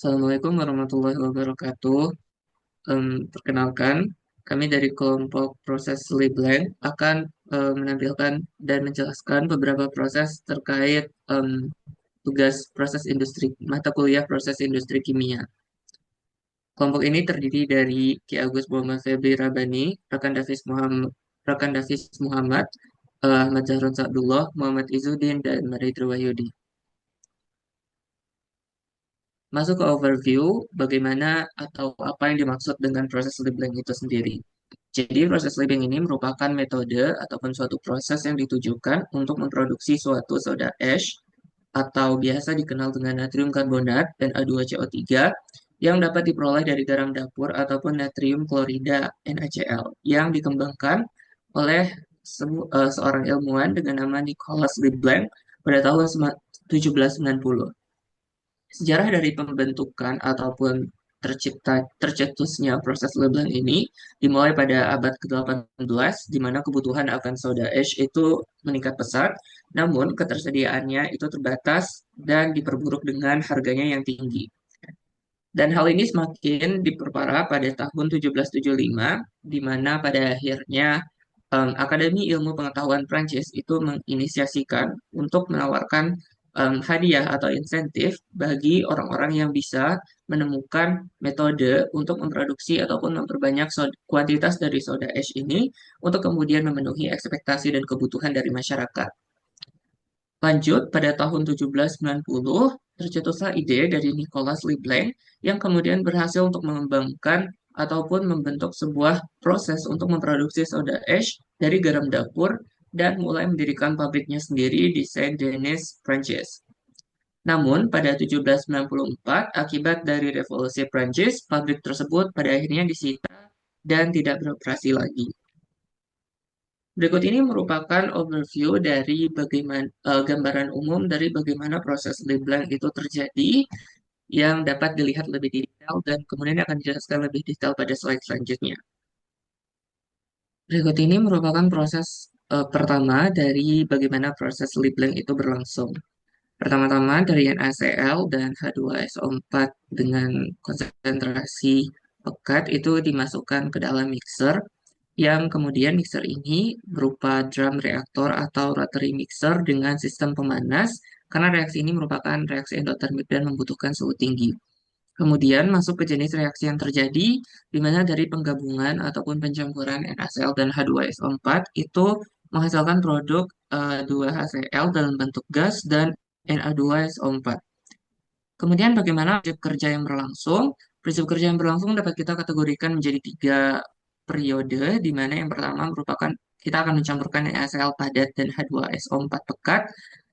Assalamualaikum warahmatullahi wabarakatuh. Perkenalkan, kami dari kelompok proses Liblend akan menampilkan dan menjelaskan beberapa proses terkait tugas proses industri, mata kuliah proses industri kimia. Kelompok ini terdiri dari Ki Agus Muhammad Febri Rabani, Rekan Davis Muhammad, Ahmad Zahron Sa'dullah, Muhammad Izzuddin, dan Maridri Wahyudi. Masuk ke overview bagaimana atau apa yang dimaksud dengan proses labeling itu sendiri. Jadi proses labeling ini merupakan metode ataupun suatu proses yang ditujukan untuk memproduksi suatu soda ash atau biasa dikenal dengan natrium karbonat dan A2CO3 yang dapat diperoleh dari garam dapur ataupun natrium klorida NaCl yang dikembangkan oleh seorang ilmuwan dengan nama Nicholas Leblanc pada tahun 1790. Sejarah dari pembentukan ataupun tercetusnya proses labeling ini dimulai pada abad ke-18, di mana kebutuhan akan soda ash itu meningkat pesat, namun ketersediaannya itu terbatas dan diperburuk dengan harganya yang tinggi. Dan hal ini semakin diperparah pada tahun 1775, di mana pada akhirnya Akademi Ilmu Pengetahuan Prancis itu menginisiasikan untuk menawarkan hadiah atau insentif bagi orang-orang yang bisa menemukan metode untuk memproduksi ataupun memperbanyak kuantitas dari soda ash ini untuk kemudian memenuhi ekspektasi dan kebutuhan dari masyarakat. Lanjut, pada tahun 1790, tercetuslah ide dari Nicholas Leblanc yang kemudian berhasil untuk mengembangkan ataupun membentuk sebuah proses untuk memproduksi soda ash dari garam dapur dan mulai mendirikan pabriknya sendiri di Saint-Denis, Prancis. Namun, pada 1794, akibat dari revolusi Prancis, pabrik tersebut pada akhirnya disita dan tidak beroperasi lagi. Berikut ini merupakan overview dari bagaimana gambaran umum dari bagaimana proses labeling itu terjadi yang dapat dilihat lebih detail dan kemudian akan dijelaskan lebih detail pada slide selanjutnya. Berikut ini merupakan proses pertama dari bagaimana proses labeling itu berlangsung. Pertama-tama dari NaCl dan H2SO4 dengan konsentrasi pekat itu dimasukkan ke dalam mixer yang kemudian mixer ini berupa drum reaktor atau rotary mixer dengan sistem pemanas karena reaksi ini merupakan reaksi endotermik dan membutuhkan suhu tinggi. Kemudian masuk ke jenis reaksi yang terjadi di mana dari penggabungan ataupun pencampuran NaCl dan H2SO4 itu menghasilkan produk 2HCl dalam bentuk gas dan Na2SO4. Kemudian bagaimana prinsip kerja yang berlangsung? Prinsip kerja yang berlangsung dapat kita kategorikan menjadi tiga periode, di mana yang pertama merupakan kita akan mencampurkan NaCl padat dan H2SO4 pekat,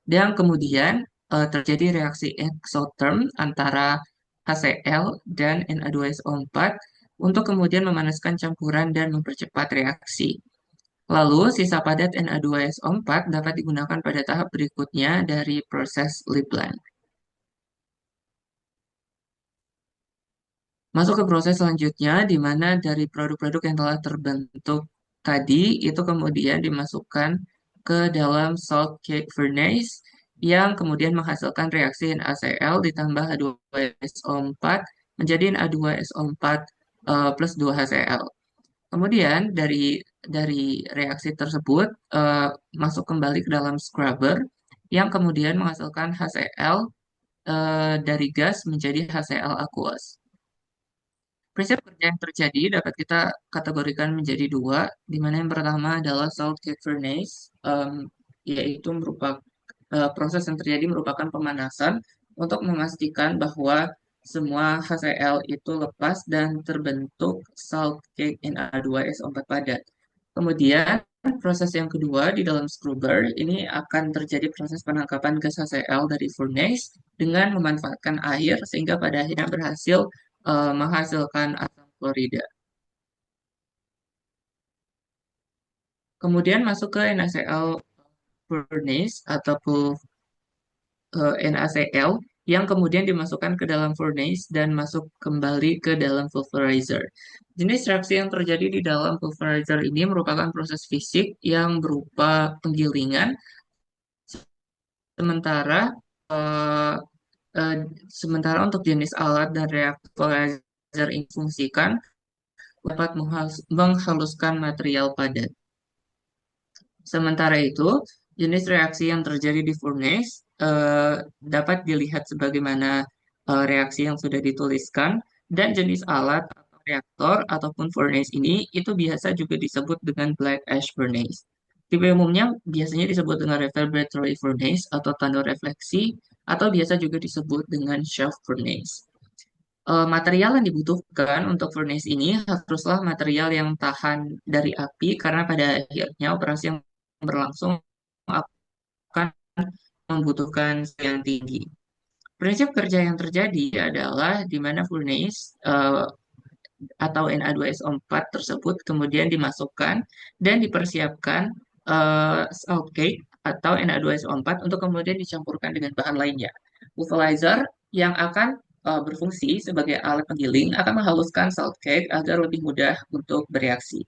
dan kemudian terjadi reaksi exotherm antara HCl dan Na2SO4 untuk kemudian memanaskan campuran dan mempercepat reaksi. Lalu, sisa padat Na2SO4 dapat digunakan pada tahap berikutnya dari proses Leblanc. Masuk ke proses selanjutnya, di mana dari produk-produk yang telah terbentuk tadi, itu kemudian dimasukkan ke dalam salt cake furnace, yang kemudian menghasilkan reaksi NaCl ditambah H2SO4 menjadi Na2SO4 plus 2HCl. Kemudian dari reaksi tersebut masuk kembali ke dalam scrubber, yang kemudian menghasilkan HCl dari gas menjadi HCl aqueous. Prinsip kerja yang terjadi dapat kita kategorikan menjadi dua, di mana yang pertama adalah salt cake furnace, yaitu merupakan proses yang terjadi merupakan pemanasan untuk memastikan bahwa semua HCl itu lepas dan terbentuk salt cake Na2SO4 padat. Kemudian proses yang kedua di dalam scrubber ini akan terjadi proses penangkapan gas HCl dari furnace dengan memanfaatkan air sehingga pada akhirnya berhasil menghasilkan asam klorida. Kemudian masuk ke NaCl furnace ataupun NaCl yang kemudian dimasukkan ke dalam furnace dan masuk kembali ke dalam pulverizer. Jenis reaksi yang terjadi di dalam pulverizer ini merupakan proses fisik yang berupa penggilingan, sementara Eh, Sementara untuk jenis alat dan reaktor laser ini fungsikan dapat menghaluskan material padat. Sementara itu, jenis reaksi yang terjadi di furnace dapat dilihat sebagaimana reaksi yang sudah dituliskan, dan jenis alat atau reaktor ataupun furnace ini itu biasa juga disebut dengan black ash furnace. Tipe umumnya biasanya disebut dengan reverberatory furnace atau tandur refleksi, atau biasa juga disebut dengan shaft furnace. Material yang dibutuhkan untuk furnace ini haruslah material yang tahan dari api, karena pada akhirnya operasi yang berlangsung akan membutuhkan suhu yang tinggi. Prinsip kerja yang terjadi adalah di mana furnace atau Na2SO4 tersebut kemudian dimasukkan dan dipersiapkan salt cake atau Na2SO4 untuk kemudian dicampurkan dengan bahan lainnya. Lyophilizer yang akan berfungsi sebagai alat penggiling akan menghaluskan salt cake agar lebih mudah untuk bereaksi.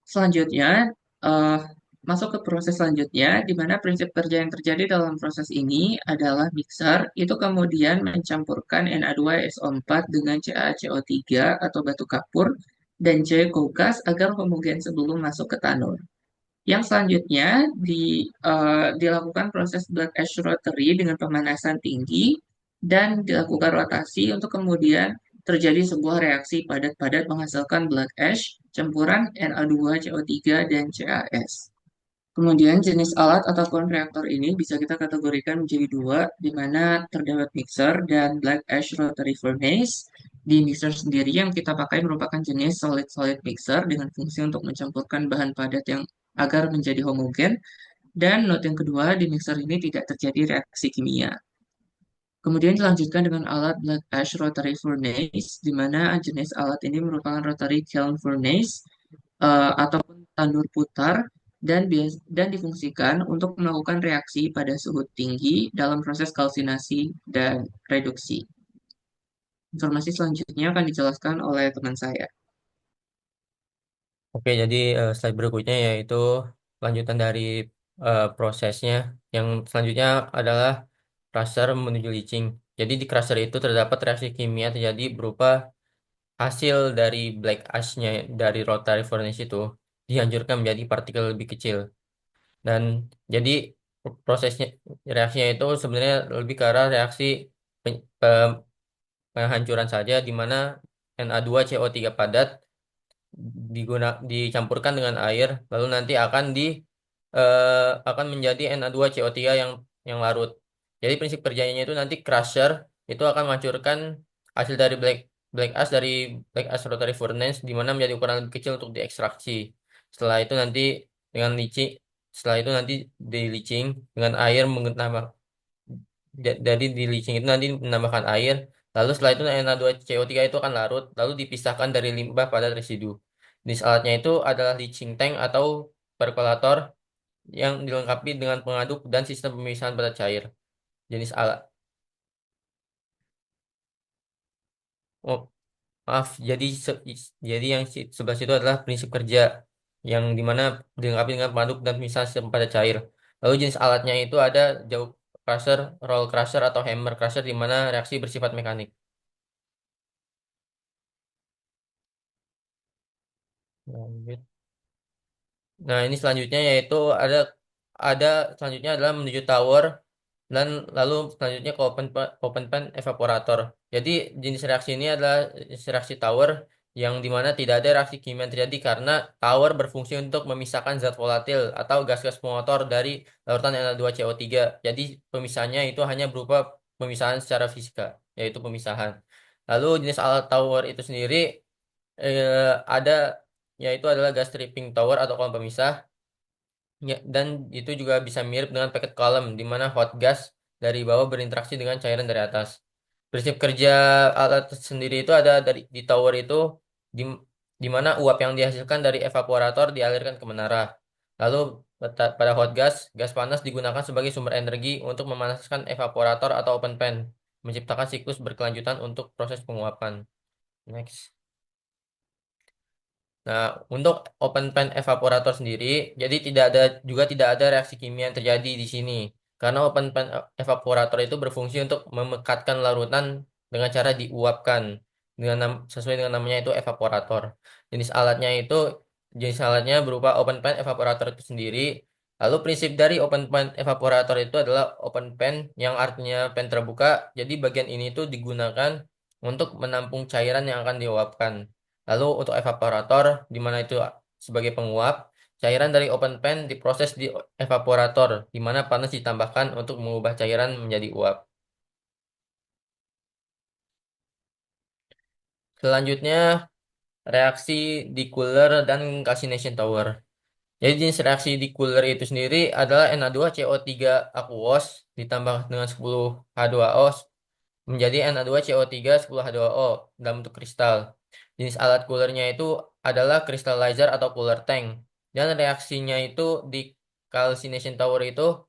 Selanjutnya, eh, masuk ke proses selanjutnya, di mana prinsip kerja yang terjadi dalam proses ini adalah mixer, itu kemudian mencampurkan Na2SO4 dengan CaCO3 atau batu kapur, dan C gas agar homogen sebelum masuk ke tanur. Yang selanjutnya dilakukan proses black ash rotary dengan pemanasan tinggi dan dilakukan rotasi untuk kemudian terjadi sebuah reaksi padat-padat menghasilkan black ash, campuran Na2CO3 dan CaS. Kemudian jenis alat ataupun reaktor ini bisa kita kategorikan menjadi dua, di mana terdapat mixer dan black ash rotary furnace. Di mixer sendiri yang kita pakai merupakan jenis solid-solid mixer dengan fungsi untuk mencampurkan bahan padat yang agar menjadi homogen. Dan note yang kedua, di mixer ini tidak terjadi reaksi kimia. Kemudian dilanjutkan dengan alat black ash rotary furnace, di mana jenis alat ini merupakan rotary kiln furnace ataupun tandur putar, dan difungsikan untuk melakukan reaksi pada suhu tinggi dalam proses kalsinasi dan reduksi. Informasi selanjutnya akan dijelaskan oleh teman saya. Oke, jadi slide berikutnya yaitu lanjutan dari prosesnya. Yang selanjutnya adalah crusher menuju leaching. Jadi di crusher itu terdapat reaksi kimia terjadi berupa hasil dari black ash-nya dari rotary furnace itu dihancurkan menjadi partikel lebih kecil. Dan jadi prosesnya reaksinya itu sebenarnya lebih ke arah reaksi penghancuran saja di mana Na2CO3 padat dicampurkan dengan air lalu nanti akan menjadi Na2CO3 yang larut. Jadi prinsip kerjanya itu nanti crusher itu akan menghancurkan hasil dari black ash dari black ash rotary furnace di mana menjadi ukuran lebih kecil untuk diekstraksi. Setelah itu nanti dengan leaching setelah itu nanti di leaching dengan air menambah jadi di leaching itu nanti menambahkan air. Lalu setelah itu Na2CO3 itu akan larut, lalu dipisahkan dari limbah pada residu. Jenis alatnya itu adalah leaching tank atau perkolator yang dilengkapi dengan pengaduk dan sistem pemisahan pada cair. Jenis alat. Oh, maaf, jadi yang sebelah situ adalah prinsip kerja yang dimana dilengkapi dengan pengaduk dan pemisahan sistem pada cair. Lalu jenis alatnya itu ada jauh crusher, roll crusher atau hammer crusher di mana reaksi bersifat mekanik. Lanjut. Nah, ini selanjutnya yaitu ada selanjutnya adalah menuju tower dan lalu selanjutnya ke open pan evaporator. Jadi jenis reaksi ini adalah jenis reaksi tower yang dimana tidak ada reaksi kimia yang terjadi karena tower berfungsi untuk memisahkan zat volatil atau gas-gas pengotor dari larutan Na2CO3. Jadi pemisahannya itu hanya berupa pemisahan secara fisika, yaitu pemisahan. Lalu jenis alat tower itu sendiri ada yaitu adalah gas trapping tower atau kolom pemisah. Ya, dan itu juga bisa mirip dengan packet column, di mana hot gas dari bawah berinteraksi dengan cairan dari atas. Prinsip kerja alat sendiri itu ada di tower itu, di, di mana uap yang dihasilkan dari evaporator dialirkan ke menara. Lalu pada hot gas, gas panas digunakan sebagai sumber energi untuk memanaskan evaporator atau open pan, menciptakan siklus berkelanjutan untuk proses penguapan. Next. Nah, untuk open pan evaporator sendiri, jadi tidak ada reaksi kimia yang terjadi di sini. Karena open pan evaporator itu berfungsi untuk memekatkan larutan dengan cara diuapkan sesuai dengan namanya itu evaporator. Jenis alatnya itu jenis alatnya berupa open pan evaporator itu sendiri. Lalu prinsip dari open pan evaporator itu adalah open pan yang artinya pan terbuka. Jadi bagian ini tuh digunakan untuk menampung cairan yang akan diuapkan. Lalu untuk evaporator di mana itu sebagai penguap. Cairan dari open pan diproses di evaporator, di mana panas ditambahkan untuk mengubah cairan menjadi uap. Selanjutnya, reaksi di cooler dan calcination tower. Jadi jenis reaksi di cooler itu sendiri adalah Na2CO3 aqueous ditambah dengan 10H2O menjadi Na2CO3 10H2O dalam bentuk kristal. Jenis alat coolernya itu adalah crystallizer atau cooler tank. Dan reaksinya itu di calcination tower itu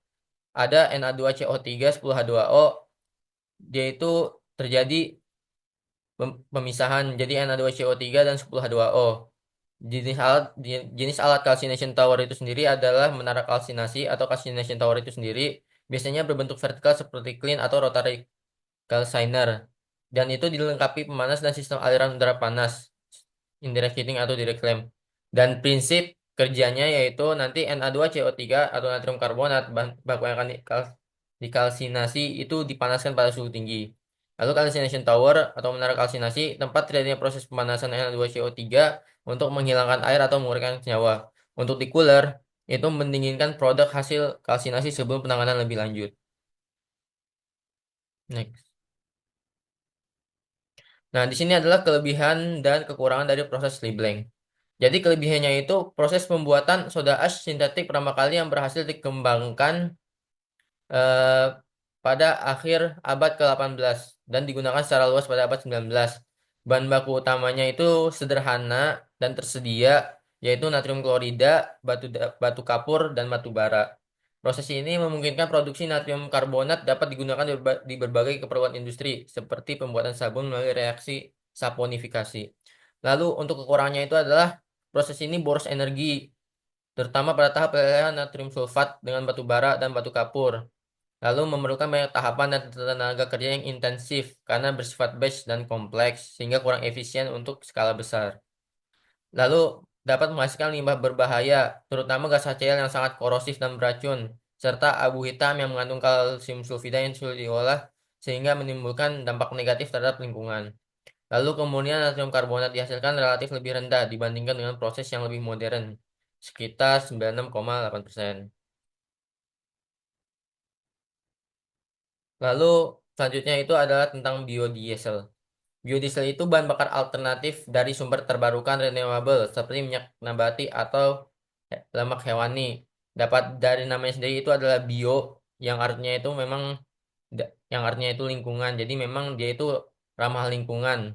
ada Na2CO3 10H2O, dia itu terjadi pemisahan jadi Na2CO3 dan 10H2O. Jenis alat calcination tower itu sendiri adalah menara kalsinasi atau calcination tower itu sendiri biasanya berbentuk vertikal seperti clean atau rotary calciner. Dan itu dilengkapi pemanas dan sistem aliran udara panas, indirect heating atau direct flame. Dan prinsip kerjanya yaitu nanti Na2CO3 atau natrium karbonat baku yang akan dikalsinasi itu dipanaskan pada suhu tinggi. Lalu calcination tower atau menara kalsinasi tempat terjadinya proses pemanasan Na2CO3 untuk menghilangkan air atau mengurangi senyawa. Untuk di cooler itu mendinginkan produk hasil kalsinasi sebelum penanganan lebih lanjut. Next. Nah, di sini adalah kelebihan dan kekurangan dari proses labeling. Jadi kelebihannya itu proses pembuatan soda ash sintetik pertama kali yang berhasil dikembangkan eh, pada akhir abad ke-18 dan digunakan secara luas pada abad 19. Bahan baku utamanya itu sederhana dan tersedia, yaitu natrium klorida, batu kapur, dan batu bara. Proses ini memungkinkan produksi natrium karbonat dapat digunakan di berbagai keperluan industri, seperti pembuatan sabun melalui reaksi saponifikasi. Lalu untuk kekurangannya itu adalah proses ini boros energi, terutama pada tahap pelelehan natrium sulfat dengan batu bara dan batu kapur. Lalu memerlukan banyak tahapan dan tenaga kerja yang intensif karena bersifat batch dan kompleks, sehingga kurang efisien untuk skala besar. Lalu dapat menghasilkan limbah berbahaya, terutama gas HCl yang sangat korosif dan beracun, serta abu hitam yang mengandung kalsium sulfida yang sulit diolah, sehingga menimbulkan dampak negatif terhadap lingkungan. Lalu kemudian natrium karbonat dihasilkan relatif lebih rendah dibandingkan dengan proses yang lebih modern, sekitar 96,8%. Lalu selanjutnya itu adalah tentang biodiesel. Biodiesel itu bahan bakar alternatif dari sumber terbarukan renewable seperti minyak nabati atau lemak hewani. Dapat dari namanya sendiri itu adalah bio yang artinya itu memang yang artinya itu lingkungan. Jadi memang dia itu ramah lingkungan.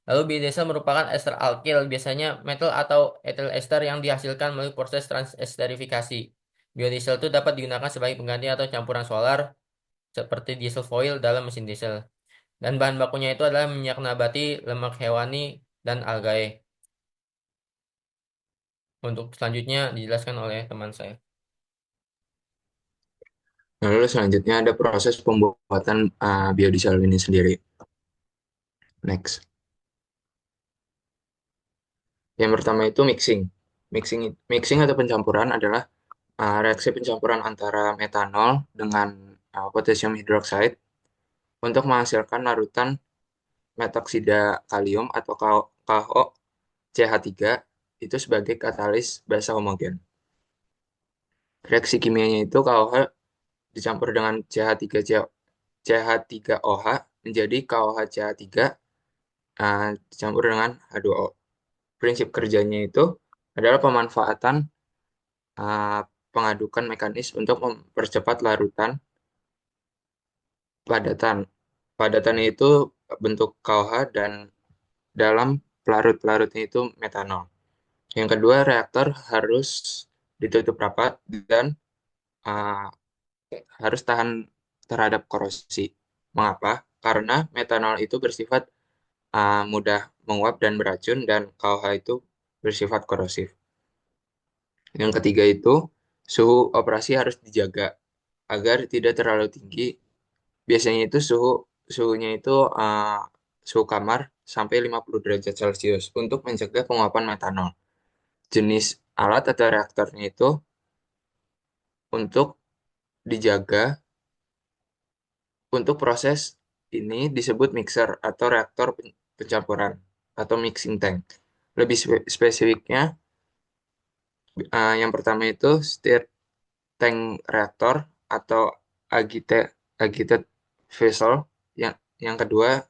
Lalu biodiesel merupakan ester alkil, biasanya metal atau ethyl ester yang dihasilkan melalui proses transesterifikasi. Biodiesel itu dapat digunakan sebagai pengganti atau campuran solar seperti diesel foil dalam mesin diesel. Dan bahan bakunya itu adalah minyak nabati, lemak hewani, dan algae. Untuk selanjutnya dijelaskan oleh teman saya. Nah, lalu selanjutnya ada proses pembuatan biodiesel ini sendiri. Next. Yang pertama itu mixing. Mixing atau pencampuran adalah reaksi pencampuran antara metanol dengan potassium hydroxide untuk menghasilkan larutan metoksida kalium atau KOCH3 itu sebagai katalis basa homogen. Reaksi kimianya itu KOH dicampur dengan CH3OH menjadi KOH-CH3 dicampur dengan H2O. Prinsip kerjanya itu adalah pemanfaatan pengadukan mekanis untuk mempercepat larutan padatan. Padatannya itu bentuk KOH dan dalam pelarut-pelarutnya itu metanol. Yang kedua, reaktor harus ditutup rapat dan uh, harus tahan terhadap korosi. Mengapa? Karena metanol itu bersifat mudah menguap dan beracun dan KOH itu bersifat korosif. Yang ketiga itu suhu operasi harus dijaga agar tidak terlalu tinggi. Biasanya itu suhunya itu suhu kamar sampai 50 derajat Celcius untuk mencegah penguapan metanol. Jenis alat atau reaktornya itu untuk dijaga untuk proses ini disebut mixer atau reaktor pencampuran atau mixing tank. Lebih spesifiknya, yang pertama itu stir tank reaktor atau agitated vessel. Yang kedua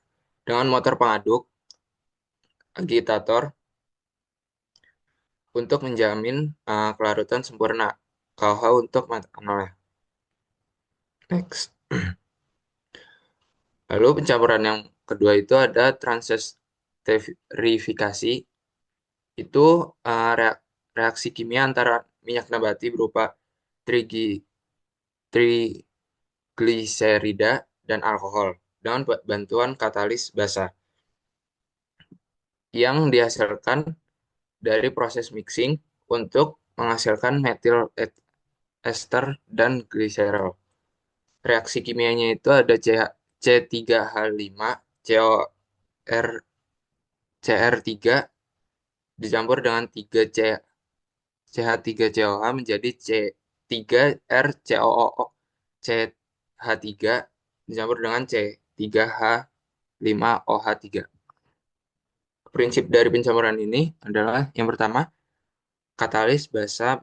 dengan motor pengaduk agitator untuk menjamin kelarutan sempurna KOH untuk metanolnya. Next. Lalu pencampuran yang kedua itu ada transesterifikasi. Itu reaksi kimia antara minyak nabati berupa trigi, trigliserida dan alkohol dengan bantuan katalis basa yang dihasilkan dari proses mixing untuk menghasilkan metil ester dan gliserol. Reaksi kimianya itu ada C3H5 COR CR3 dicampur dengan 3 CH3COH menjadi C3RCOO. CH3 dicampur dengan C3H5OH3. Prinsip dari pencampuran ini adalah yang pertama, katalis basa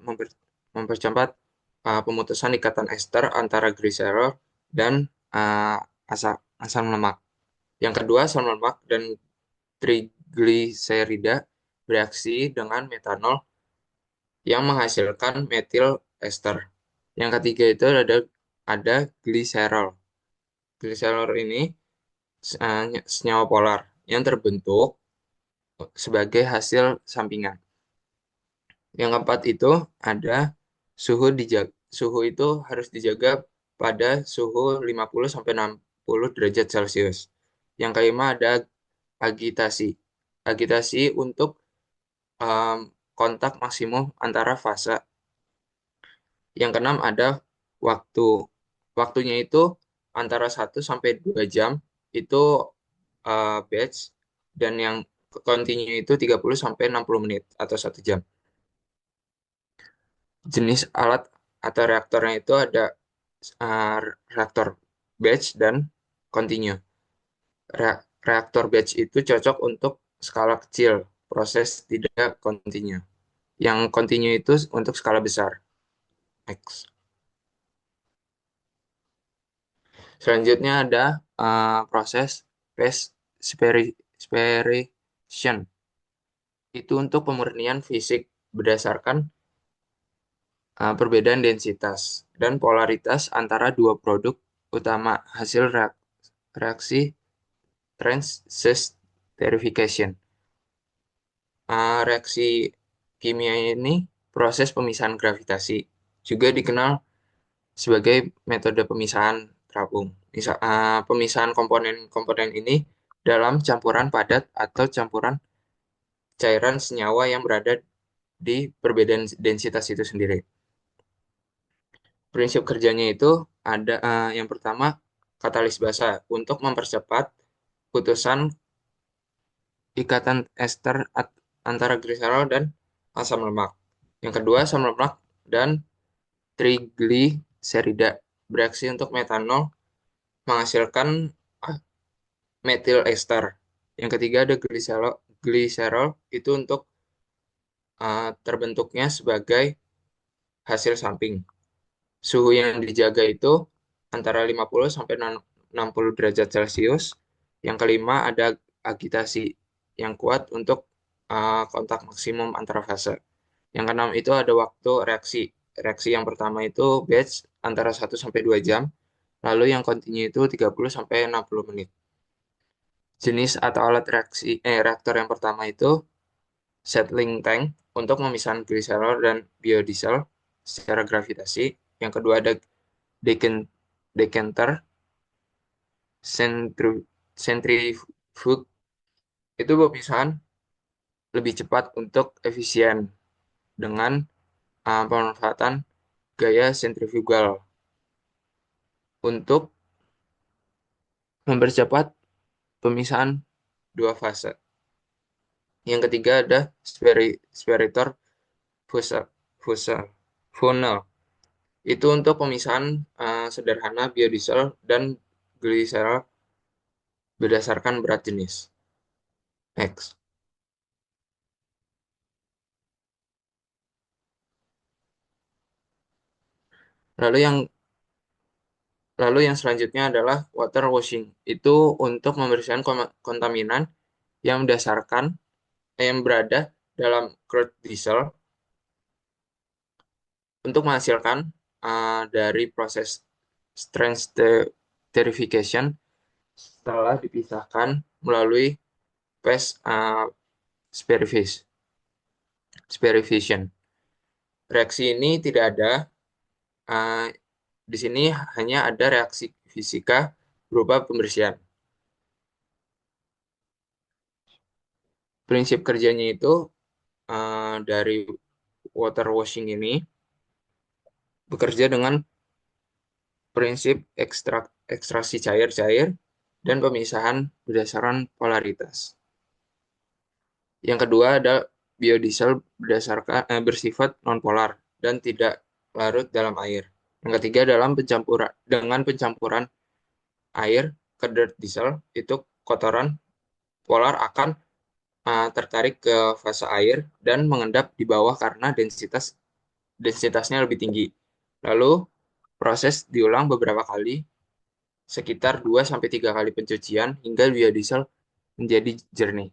mempercepat pemutusan ikatan ester antara gliserol dan uh, asam lemak. Yang kedua, asam lemak dan trigliserida bereaksi dengan metanol yang menghasilkan metil ester. Yang ketiga itu ada gliserol. Gliserol ini senyawa polar yang terbentuk sebagai hasil sampingan. Yang keempat itu ada suhu itu harus dijaga pada suhu 50 sampai 60 derajat Celcius. Yang kelima ada agitasi. Agitasi untuk kontak maksimum antara fase. Yang keenam ada waktu. Waktunya itu antara 1 sampai 2 jam itu batch, dan yang continue itu 30 sampai 60 menit atau 1 jam. Jenis alat atau reaktornya itu ada uh, reaktor batch dan continue. Reaktor batch itu cocok untuk skala kecil, proses tidak continue. Yang continue itu untuk skala besar. Next. Selanjutnya ada proses phase separation. Itu untuk pemurnian fisik berdasarkan perbedaan densitas dan polaritas antara dua produk utama hasil reaksi transesterification. Reaksi kimia ini proses pemisahan gravitasi, juga dikenal sebagai metode pemisahan terapung. Pemisahan komponen-komponen ini dalam campuran padat atau campuran cairan senyawa yang berada di perbedaan densitas itu sendiri. Prinsip kerjanya itu ada yang pertama, katalis basa untuk mempercepat putusan ikatan ester antara gliserol dan asam lemak. Yang kedua, asam lemak dan trigliserida bereaksi untuk metanol menghasilkan metil ester. Yang ketiga ada gliserol itu untuk terbentuknya sebagai hasil samping. Suhu yang dijaga itu antara 50 sampai 60 derajat Celcius. Yang kelima ada agitasi yang kuat untuk kontak maksimum antara fase. Yang keenam itu ada waktu reaksi. Reaksi yang pertama itu batch antara 1 sampai 2 jam. Lalu yang continue itu 30 sampai 60 menit. Jenis atau alat reaktor yang pertama itu settling tank untuk memisahkan gliserol dan biodiesel secara gravitasi. Yang kedua ada decanter, centrifuge, itu pemisahan lebih cepat untuk efisien dengan pemanfaatan gaya sentrifugal. untuk mempercepat pemisahan dua fase. Yang ketiga ada spirator funnel. Itu untuk pemisahan sederhana biodiesel dan gliserol berdasarkan berat jenis. Next. Lalu yang selanjutnya adalah water washing. Itu untuk membersihkan kontaminan yang berada dalam crude diesel untuk menghasilkan dari proses strength esterification setelah dipisahkan melalui phase sperification. Reaksi ini tidak ada. Uh, di sini hanya ada reaksi fisika berupa pembersihan. Prinsip kerjanya itu dari water washing ini bekerja dengan prinsip ekstraksi cair-cair dan pemisahan berdasarkan polaritas. Yang kedua ada biodiesel bersifat nonpolar dan tidak larut dalam air. Yang ketiga dengan pencampuran air ke dirt diesel, itu kotoran polar akan tertarik ke fase air dan mengendap di bawah karena densitasnya lebih tinggi. Lalu proses diulang beberapa kali, sekitar 2-3 kali pencucian hingga biodiesel menjadi jernih.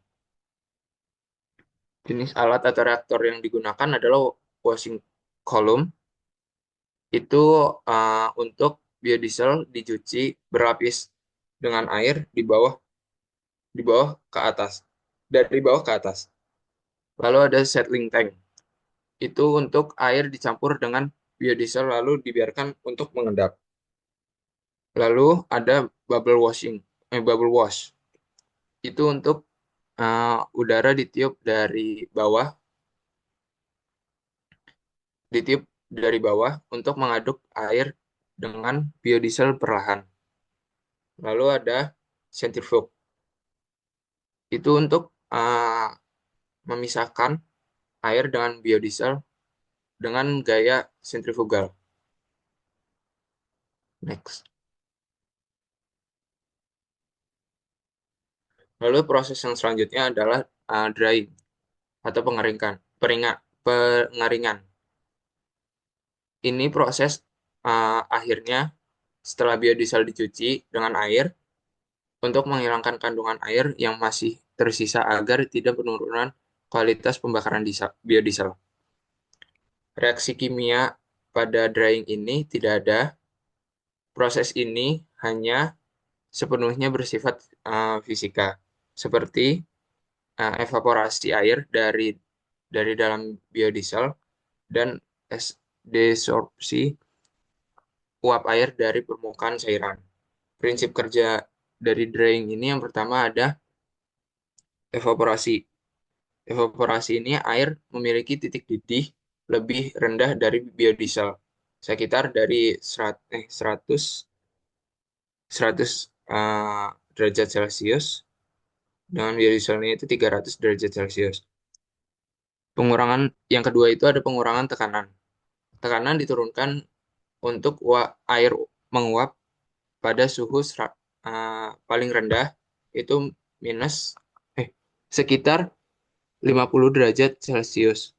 Jenis alat atau reaktor yang digunakan adalah washing column. Itu untuk biodiesel dicuci berlapis dengan air di bawah ke atas, dari bawah ke atas. Lalu ada settling tank. Itu untuk air dicampur dengan biodiesel lalu dibiarkan untuk mengendap. Lalu ada bubble wash. Itu untuk udara ditiup dari bawah untuk mengaduk air dengan biodiesel perlahan. Lalu ada centrifuge. Itu untuk memisahkan air dengan biodiesel dengan gaya sentrifugal. Next. Lalu proses yang selanjutnya adalah drying atau pengeringan. Ini proses akhirnya setelah biodiesel dicuci dengan air untuk menghilangkan kandungan air yang masih tersisa agar tidak penurunan kualitas pembakaran biodiesel. Reaksi kimia pada drying ini tidak ada. Proses ini hanya sepenuhnya bersifat fisika, seperti evaporasi air dari dalam biodiesel dan desorpsi uap air dari permukaan cairan. Prinsip kerja dari drying ini yang pertama ada evaporasi. Evaporasi ini air memiliki titik didih lebih rendah dari biodiesel, sekitar dari 100 derajat Celcius, dengan biodieselnya itu 300 derajat Celcius. Pengurangan yang kedua itu ada pengurangan tekanan. Tekanan diturunkan untuk air menguap pada suhu paling rendah itu sekitar 50 derajat Celcius.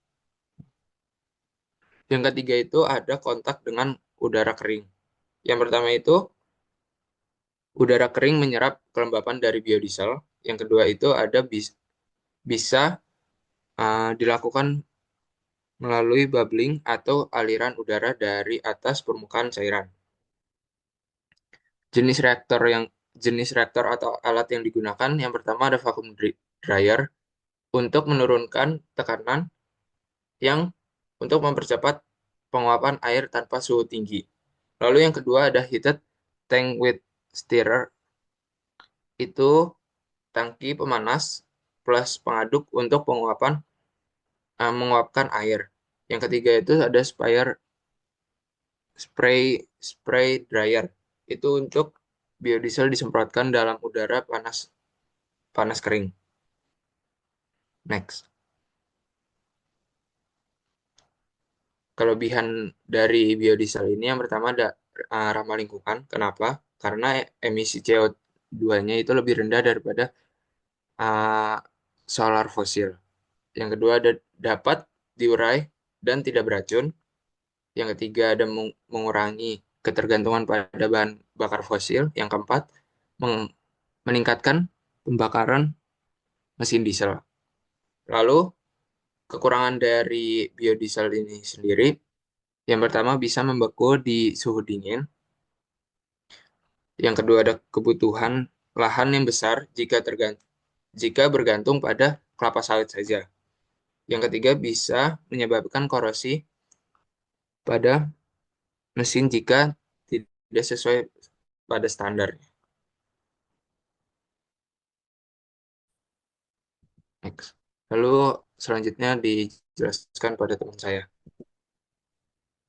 Yang ketiga itu ada kontak dengan udara kering. Yang pertama itu udara kering menyerap kelembapan dari biodiesel. Yang kedua itu ada bisa dilakukan melalui bubbling atau aliran udara dari atas permukaan cairan. Jenis reaktor atau alat yang digunakan yang pertama ada vacuum dryer untuk menurunkan tekanan yang untuk mempercepat penguapan air tanpa suhu tinggi. Lalu yang kedua ada heated tank with stirrer. Itu tangki pemanas plus pengaduk untuk menguapkan air. Yang ketiga itu ada spray dryer. itu untuk biodiesel disemprotkan dalam udara panas panas kering. Next. Kelebihan dari biodiesel ini yang pertama ada ramah lingkungan. Kenapa? Karena emisi CO2-nya itu lebih rendah daripada uh, solar fosil. Yang kedua ada dapat diurai dan tidak beracun. Yang ketiga ada mengurangi ketergantungan pada bahan bakar fosil. Yang keempat meningkatkan pembakaran mesin diesel. Lalu kekurangan dari biodiesel ini sendiri, yang pertama bisa membeku di suhu dingin. Yang kedua ada kebutuhan lahan yang besar jika bergantung pada kelapa sawit saja. Yang ketiga bisa menyebabkan korosi pada mesin jika tidak sesuai pada standar. Next. Lalu selanjutnya dijelaskan pada teman saya.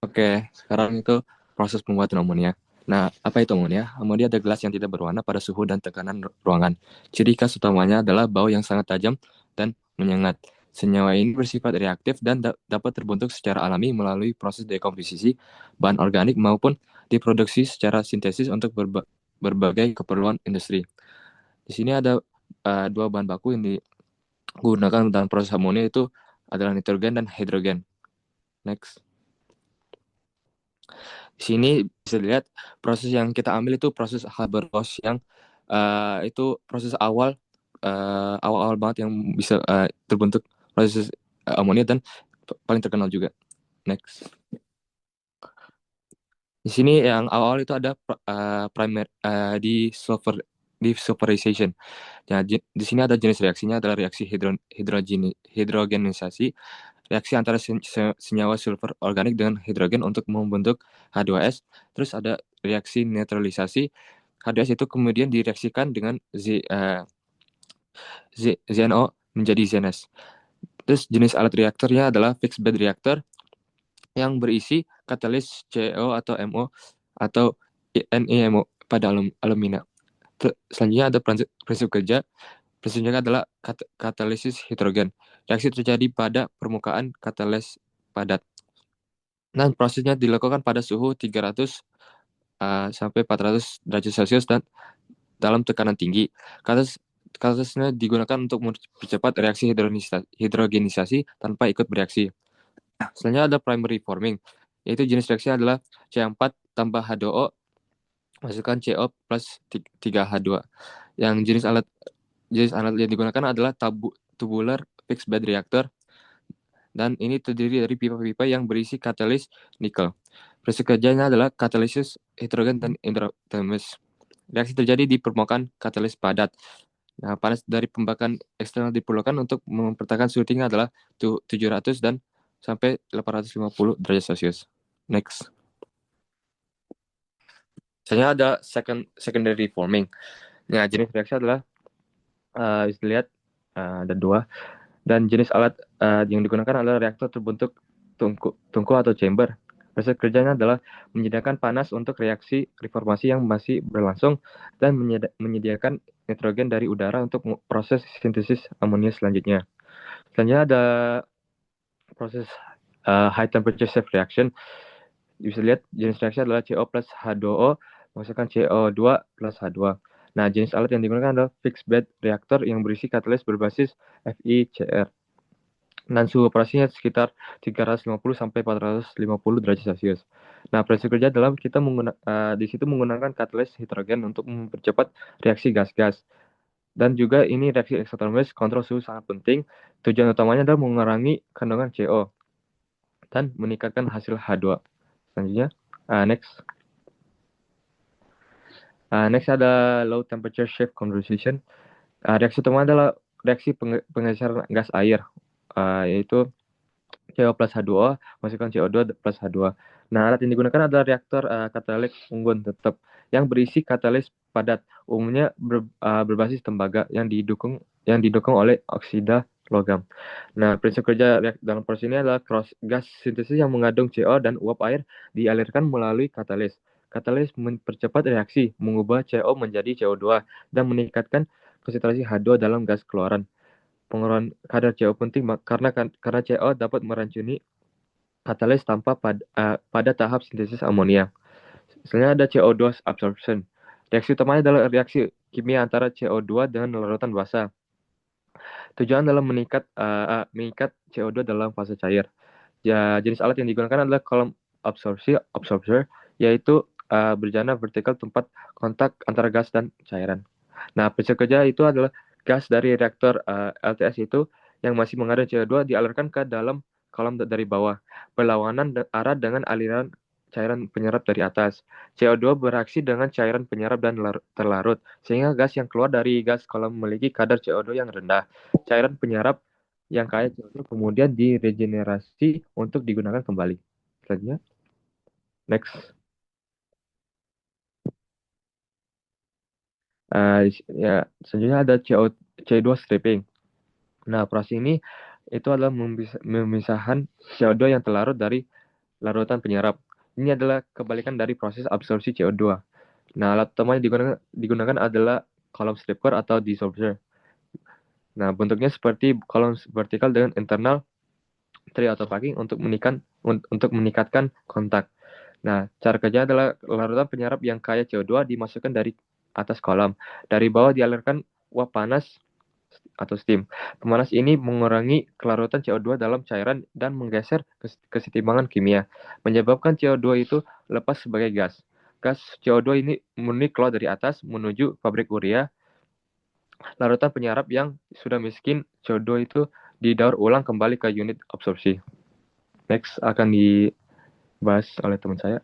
Oke, sekarang itu proses pembuatan amonia. Nah, apa itu amonia? Amonia adalah gas yang tidak berwarna pada suhu dan tekanan ruangan. Ciri khas utamanya adalah bau yang sangat tajam dan menyengat. Senyawa ini bersifat reaktif dan dapat terbentuk secara alami melalui proses dekomposisi bahan organik maupun diproduksi secara sintesis untuk berbagai keperluan industri. Di sini ada dua bahan baku yang digunakan dalam proses amonia, itu adalah nitrogen dan hidrogen. Next. Di sini bisa dilihat proses yang kita ambil itu proses Haber-Bosch yang itu proses awal banget yang bisa terbentuk proses amonia dan paling terkenal juga. Next. Di sini yang awal itu ada primer desulfurization. Nah, di sini ada jenis reaksinya adalah reaksi hidrogenisasi, reaksi antara senyawa sulfur organik dengan hidrogen untuk membentuk H2S. Terus ada reaksi neutralisasi. H2S itu kemudian direaksikan dengan ZNO menjadi ZNS. Terus jenis alat reaktornya adalah fixed bed reactor yang berisi katalis CO atau MO atau NEMO pada alumina. Selanjutnya ada prinsip kerja. Prinsipnya adalah katalisis hidrogen. Reaksi terjadi pada permukaan katalis padat. Dan prosesnya dilakukan pada suhu 300 sampai 400 derajat Celcius dan dalam tekanan tinggi. Katalisisnya digunakan untuk mempercepat reaksi hidrogenisasi tanpa ikut bereaksi. Selanjutnya ada primary forming, yaitu jenis reaksinya adalah C4 tambah H2O masukkan CO plus 3H2. Yang jenis alat yang digunakan adalah tubular fixed bed reactor, dan ini terdiri dari pipa-pipa yang berisi katalis nikel. Proses kerjanya adalah katalisis hidrogen dan endothermis. Reaksi terjadi di permukaan katalis padat. Nah, panas dari pembakaran eksternal diperlukan untuk mempertahankan suhu tinggi adalah 700 dan sampai 850 derajat Celcius. Next. Misalnya ada secondary forming. Nah, jenis reaksi adalah bisa dilihat ada dua, dan jenis alat yang digunakan adalah reaktor terbentuk tungku atau chamber. Proses kerjanya adalah menyediakan panas untuk reaksi reformasi yang masih berlangsung dan menyediakan nitrogen dari udara untuk proses sintesis amonia selanjutnya. Selanjutnya ada proses high temperature safe reaction. Bisa lihat jenis reaksi adalah CO plus H2O menghasilkan CO2 plus H2. Nah, jenis alat yang digunakan adalah fixed bed reactor yang berisi katalis berbasis FiCr. Dan suhu operasinya sekitar 350 sampai 450 derajat Celcius. Nah, prinsip kerja adalah kita di situ menggunakan katalis hidrogen untuk mempercepat reaksi gas-gas. Dan juga ini reaksi eksotermis, kontrol suhu sangat penting. Tujuan utamanya adalah mengurangi kandungan CO dan meningkatkan hasil H2. Selanjutnya, next. Next ada low temperature shift conversion. Reaksi utama adalah reaksi penggeseran gas air, yaitu CO plus H2O masukkan CO2 plus H2. Nah, alat yang digunakan adalah reaktor katalik unggun tetap yang berisi katalis padat, umumnya berbasis tembaga yang didukung oleh oksida logam. Nah, prinsip kerja dalam proses ini adalah gas sintesis yang mengandung CO dan uap air dialirkan melalui katalis. Katalis mempercepat reaksi, mengubah CO menjadi CO2, dan meningkatkan konsentrasi H2 dalam gas keluaran. Pengurangan kadar CO penting karena CO dapat meracuni katalis pada tahap sintesis amonia. Misalnya ada CO2 absorption. Reaksi utamanya adalah reaksi kimia antara CO2 dengan larutan basa. Tujuan adalah mengikat CO2 dalam fase cair. Ya, jenis alat yang digunakan adalah kolom absorber, yaitu berjana vertikal tempat kontak antara gas dan cairan. Nah, prinsip kerja itu adalah gas dari reaktor LTS itu yang masih mengandung CO2 dialirkan ke dalam kolom dari bawah, berlawanan arah dengan aliran cairan penyerap dari atas. CO2 bereaksi dengan cairan penyerap dan terlarut, sehingga gas yang keluar dari gas kolom memiliki kadar CO2 yang rendah. Cairan penyerap yang kaya CO2 kemudian diregenerasi untuk digunakan kembali. Selanjutnya, next. Ya, selanjutnya ada CO2 stripping. Nah, proses ini itu adalah memisahkan CO2 yang terlarut dari larutan penyerap. Ini adalah kebalikan dari proses absorpsi CO2. Nah, alat utama yang digunakan adalah kolom stripper atau dissolver. Nah, bentuknya seperti kolom vertikal dengan internal tray atau packing untuk meningkatkan kontak. Nah, cara kerja adalah larutan penyerap yang kaya CO2 dimasukkan dari atas kolam. Dari bawah dialirkan uap panas atau steam. Pemanas ini mengurangi kelarutan CO2 dalam cairan dan menggeser kesetimbangan kimia, menyebabkan CO2 itu lepas sebagai gas. Gas CO2 ini murni keluar dari atas menuju pabrik urea. Larutan penyerap yang sudah miskin CO2 itu didaur ulang kembali ke unit absorpsi. Next akan dibahas oleh teman saya.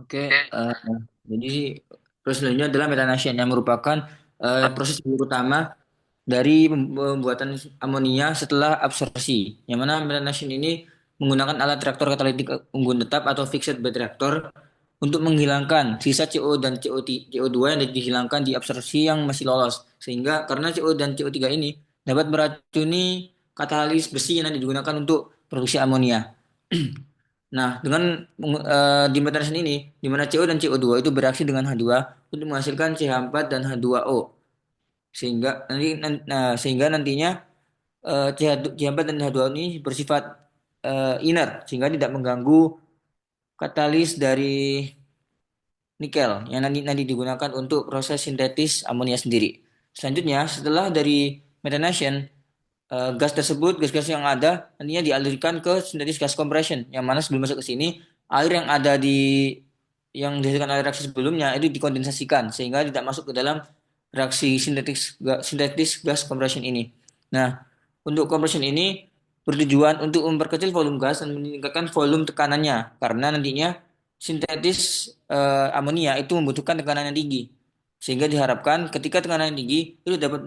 Oke, jadi proses selanjutnya adalah methanation yang merupakan proses utama dari pembuatan amonia setelah absorpsi. Yang mana methanation ini menggunakan alat reaktor katalitik unggun tetap atau fixed bed reactor untuk menghilangkan sisa CO dan CO2 yang dihilangkan di absorpsi yang masih lolos. Sehingga karena CO dan CO3 ini dapat meracuni katalis besi yang digunakan untuk produksi amonia. Nah, dengan di methanation ini, di mana CO dan CO2 itu bereaksi dengan H2 untuk menghasilkan CH4 dan H2O. Sehingga nantinya CH4 dan H2O ini bersifat inert sehingga tidak mengganggu katalis dari nikel yang nanti digunakan untuk proses sintetis amonia sendiri. Selanjutnya, setelah dari methanation, gas-gas yang ada nantinya dialirkan ke sintetis gas compression, yang mana sebelum masuk ke sini air yang ada yang dihasilkan oleh reaksi sebelumnya itu dikondensasikan sehingga tidak masuk ke dalam reaksi sintetis gas compression ini. Nah, untuk compression ini bertujuan untuk memperkecil volume gas dan meningkatkan volume tekanannya karena nantinya sintetis amonia itu membutuhkan tekanan yang tinggi. Sehingga diharapkan ketika tekanan tinggi itu dapat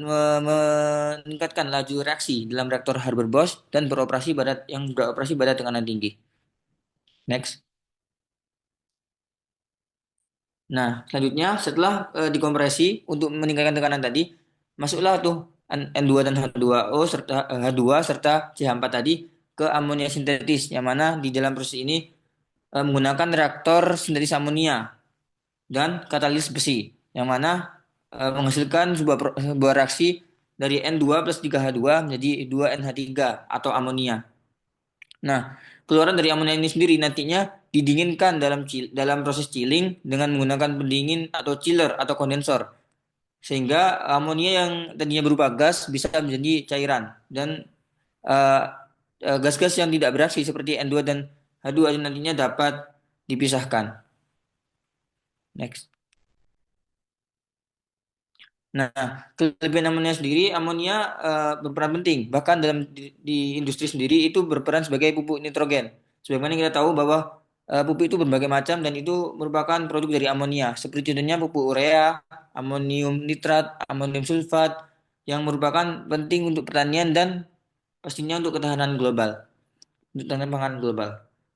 meningkatkan laju reaksi dalam reaktor Haber-Bosch dan beroperasi pada tekanan tinggi. Next. Nah, selanjutnya setelah dikompresi untuk meningkatkan tekanan tadi, masuklah tuh N2 dan H2 serta CH4 tadi ke amonia sintetis, yang mana di dalam proses ini menggunakan reaktor sintetis amonia dan katalis besi, yang mana menghasilkan sebuah reaksi dari N2 plus 3H2 menjadi 2NH3 atau amonia. Nah, keluaran dari amonia ini sendiri nantinya didinginkan dalam proses chilling dengan menggunakan pendingin atau chiller atau kondensor. Sehingga amonia yang tadinya berupa gas bisa menjadi cairan dan gas-gas yang tidak bereaksi seperti N2 dan H2 nantinya dapat dipisahkan. Next. Nah, kelebihan amonia sendiri, amonia berperan penting. Bahkan di industri sendiri itu berperan sebagai pupuk nitrogen. Sebagaimana kita tahu bahwa pupuk itu berbagai macam dan itu merupakan produk dari amonia. Seperti contohnya pupuk urea, amonium nitrat, amonium sulfat, yang merupakan penting untuk pertanian dan pastinya untuk ketahanan global, untuk ketahanan pangan global.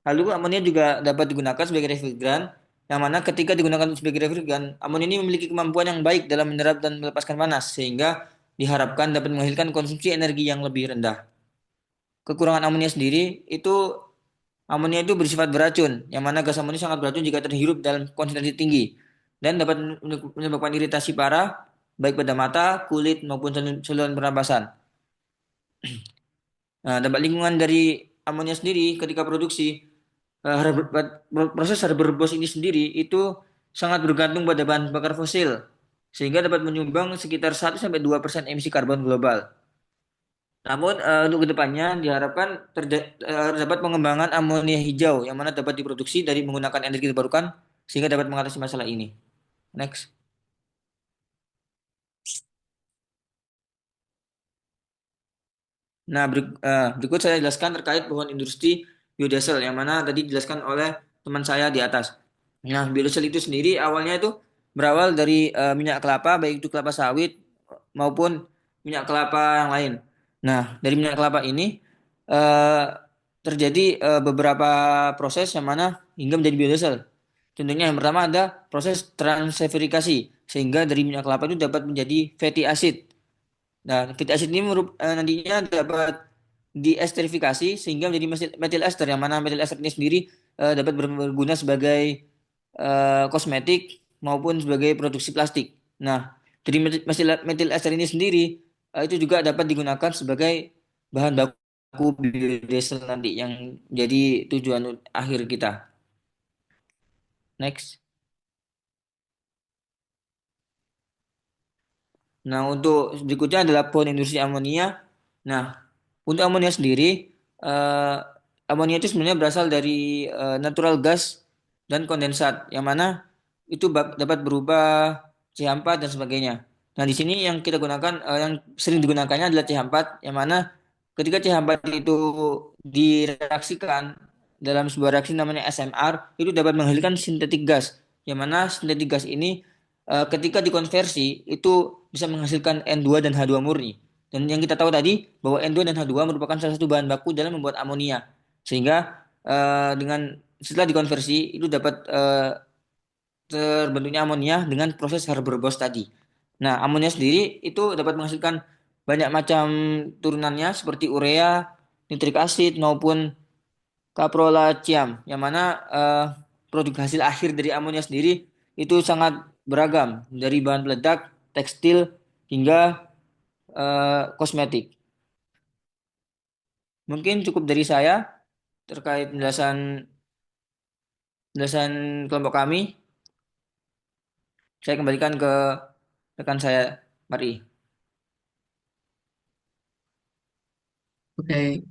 Lalu amonia juga dapat digunakan sebagai refrigeran, yang mana ketika digunakan sebagai refrigeran, amonia ini memiliki kemampuan yang baik dalam menyerap dan melepaskan panas, sehingga diharapkan dapat menghasilkan konsumsi energi yang lebih rendah. Kekurangan amonia sendiri itu amonia itu bersifat beracun, yang mana gas amonia sangat beracun jika terhirup dalam konsentrasi tinggi dan dapat menyebabkan iritasi parah baik pada mata, kulit maupun saluran pernapasan. Nah, dampak lingkungan dari amonia sendiri ketika produksi proses Haber-Bosch ini sendiri itu sangat bergantung pada bahan bakar fosil sehingga dapat menyumbang sekitar 1-2% emisi karbon global. Namun untuk kedepannya diharapkan terdapat pengembangan amonia hijau yang mana dapat diproduksi dari menggunakan energi terbarukan sehingga dapat mengatasi masalah ini. Next. Nah, berikut saya jelaskan terkait bahwa industri biodiesel yang mana tadi dijelaskan oleh teman saya di atas. Nah, biodiesel itu sendiri awalnya itu berawal dari minyak kelapa, baik itu kelapa sawit maupun minyak kelapa yang lain. Nah, dari minyak kelapa ini eh, terjadi beberapa proses yang mana hingga menjadi biodiesel. Contohnya yang pertama ada proses transesterifikasi, sehingga dari minyak kelapa itu dapat menjadi fatty acid. Nah, fatty acid ini nantinya dapat diesterifikasi sehingga menjadi methyl ester, yang mana methyl ester ini sendiri dapat berguna sebagai kosmetik maupun sebagai produksi plastik. Nah, dari methyl ester ini sendiri itu juga dapat digunakan sebagai bahan baku biodiesel nanti yang jadi tujuan akhir kita. Next. Nah, untuk berikutnya adalah pohon industri amonia. Nah, untuk amonia sendiri, eh, amonia itu sebenarnya berasal dari natural gas dan kondensat, yang mana itu dapat berubah CH4 dan sebagainya. Nah, di sini yang kita gunakan, yang sering digunakannya adalah CH4, yang mana ketika CH4 itu direaksikan dalam sebuah reaksi namanya SMR, itu dapat menghasilkan sintetik gas, yang mana sintetik gas ini ketika dikonversi itu bisa menghasilkan N2 dan H2 murni. Dan yang kita tahu tadi bahwa N2 dan H2 merupakan salah satu bahan baku dalam membuat amonia. Sehingga dengan setelah dikonversi itu dapat terbentuknya amonia dengan proses Haber-Bosch tadi. Nah, amonia sendiri itu dapat menghasilkan banyak macam turunannya seperti urea, nitrik asid maupun caprolactam, yang mana produk hasil akhir dari amonia sendiri itu sangat beragam dari bahan peledak, tekstil hingga kosmetik. Mungkin cukup dari saya terkait penjelasan penjelasan kelompok kami. Saya kembalikan ke rekan saya, Mari. Oke,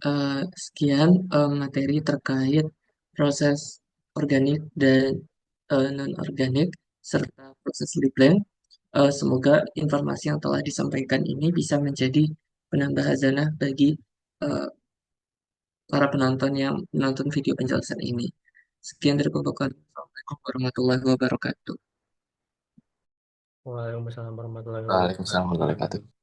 sekian materi terkait proses organik dan non-organik serta proses labeling. Semoga informasi yang telah disampaikan ini bisa menjadi penambah hazanah bagi eh, para penonton yang menonton video penjelasan ini. Sekian dari kelompok kami. Assalamualaikum warahmatullahi wabarakatuh. Waalaikumsalam warahmatullahi wabarakatuh. Waalaikumsalam warahmatullahi wabarakatuh.